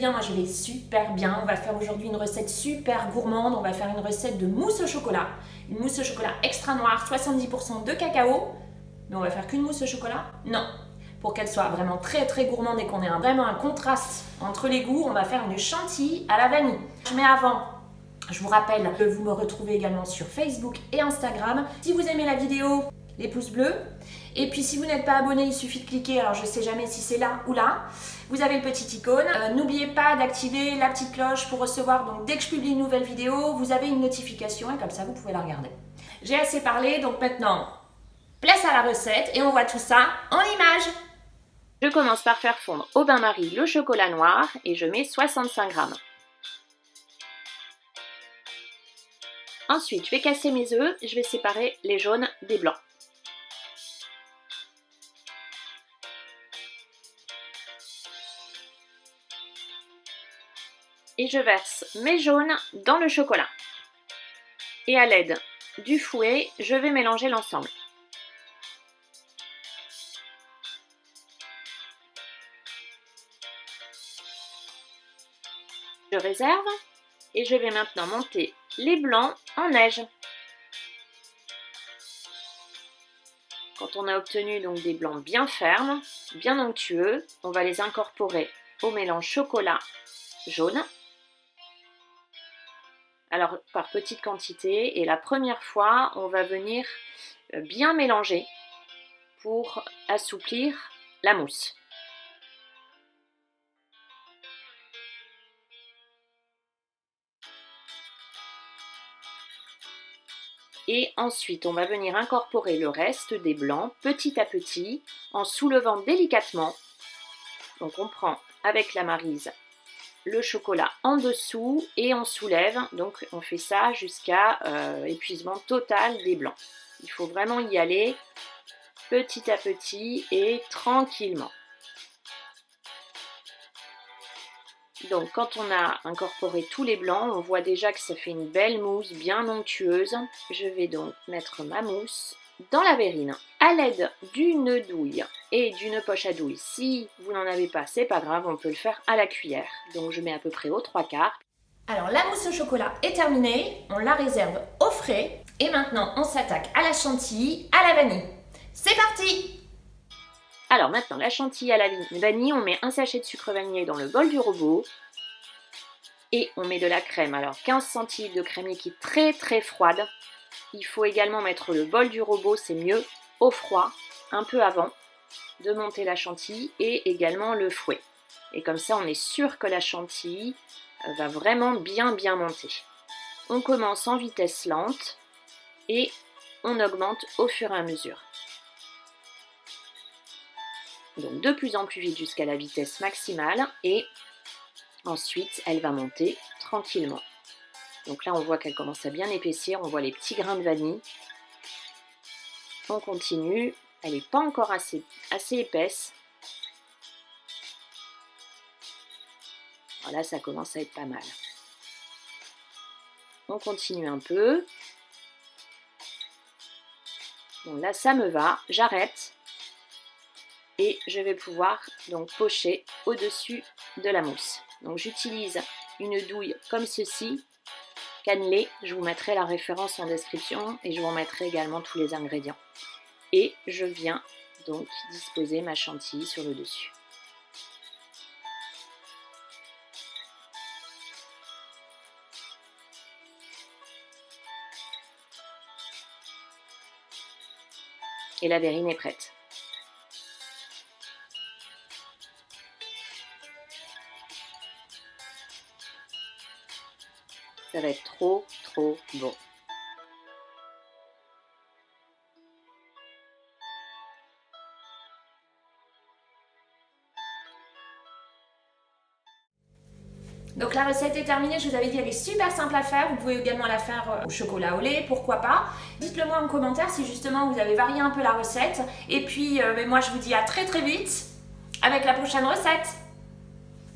bien, moi je vais super bien. On va faire aujourd'hui une recette super gourmande. On va faire une recette de mousse au chocolat. Une mousse au chocolat extra noire, 70% de cacao. Mais on va faire qu'une mousse au chocolat? Non. Pour qu'elle soit vraiment très très gourmande et qu'on ait vraiment un contraste entre les goûts, on va faire une chantilly à la vanille. Mais avant, je vous rappelle que vous me retrouvez également sur Facebook et Instagram. Si vous aimez la vidéo, les pouces bleus. Et puis si vous n'êtes pas abonné, il suffit de cliquer, alors je ne sais jamais si c'est là ou là. Vous avez le petit icône. N'oubliez pas d'activer la petite cloche pour recevoir, donc dès que je publie une nouvelle vidéo, vous avez une notification et comme ça vous pouvez la regarder. J'ai assez parlé, donc maintenant, place à la recette et on voit tout ça en images. Je commence par faire fondre au bain-marie le chocolat noir et je mets 65 g. Ensuite, je vais casser mes œufs, je vais séparer les jaunes des blancs. Et je verse mes jaunes dans le chocolat. Et à l'aide du fouet, je vais mélanger l'ensemble. Je réserve et je vais maintenant monter les blancs en neige. Quand on a obtenu donc des blancs bien fermes, bien onctueux, on va les incorporer au mélange chocolat jaune. Alors par petite quantité, et la première fois, on va venir bien mélanger pour assouplir la mousse. Et ensuite, on va venir incorporer le reste des blancs petit à petit en soulevant délicatement. Donc on prend avec la maryse le chocolat en dessous et on soulève. Donc on fait ça jusqu'à épuisement total des blancs. Il faut vraiment y aller petit à petit et tranquillement. Donc quand on a incorporé tous les blancs, on voit déjà que ça fait une belle mousse bien onctueuse. Je vais donc mettre ma mousse dans la verrine à l'aide d'une douille et d'une poche à douille. Si vous n'en avez pas, c'est pas grave, on peut le faire à la cuillère. Donc je mets à peu près aux 3/4. Alors la mousse au chocolat est terminée, on la réserve au frais. Et maintenant on s'attaque à la chantilly à la vanille. C'est parti! Alors maintenant, la chantilly à la vanille, on met un sachet de sucre vanillé dans le bol du robot et on met de la crème. Alors 15 centilitres de crème liquide très très froide. Il faut également mettre le bol du robot, c'est mieux, au froid, un peu avant de monter la chantilly et également le fouet. Et comme ça, on est sûr que la chantilly va vraiment bien monter. On commence en vitesse lente et on augmente au fur et à mesure. Donc de plus en plus vite jusqu'à la vitesse maximale et ensuite elle va monter tranquillement. Donc là on voit qu'elle commence à bien épaissir, on voit les petits grains de vanille. On continue, elle n'est pas encore assez épaisse. Voilà, ça commence à être pas mal. On continue un peu. Bon là ça me va, j'arrête. Et je vais pouvoir donc pocher au-dessus de la mousse. Donc j'utilise une douille comme ceci, cannelée. Je vous mettrai la référence en description et je vous remettrai également tous les ingrédients. Et je viens donc disposer ma chantilly sur le dessus. Et la verrine est prête. Ça va être trop bon. Donc la recette est terminée, je vous avais dit elle est super simple à faire, vous pouvez également la faire au chocolat au lait, pourquoi pas. Dites-le moi en commentaire si justement vous avez varié un peu la recette. Et puis moi je vous dis à très vite avec la prochaine recette.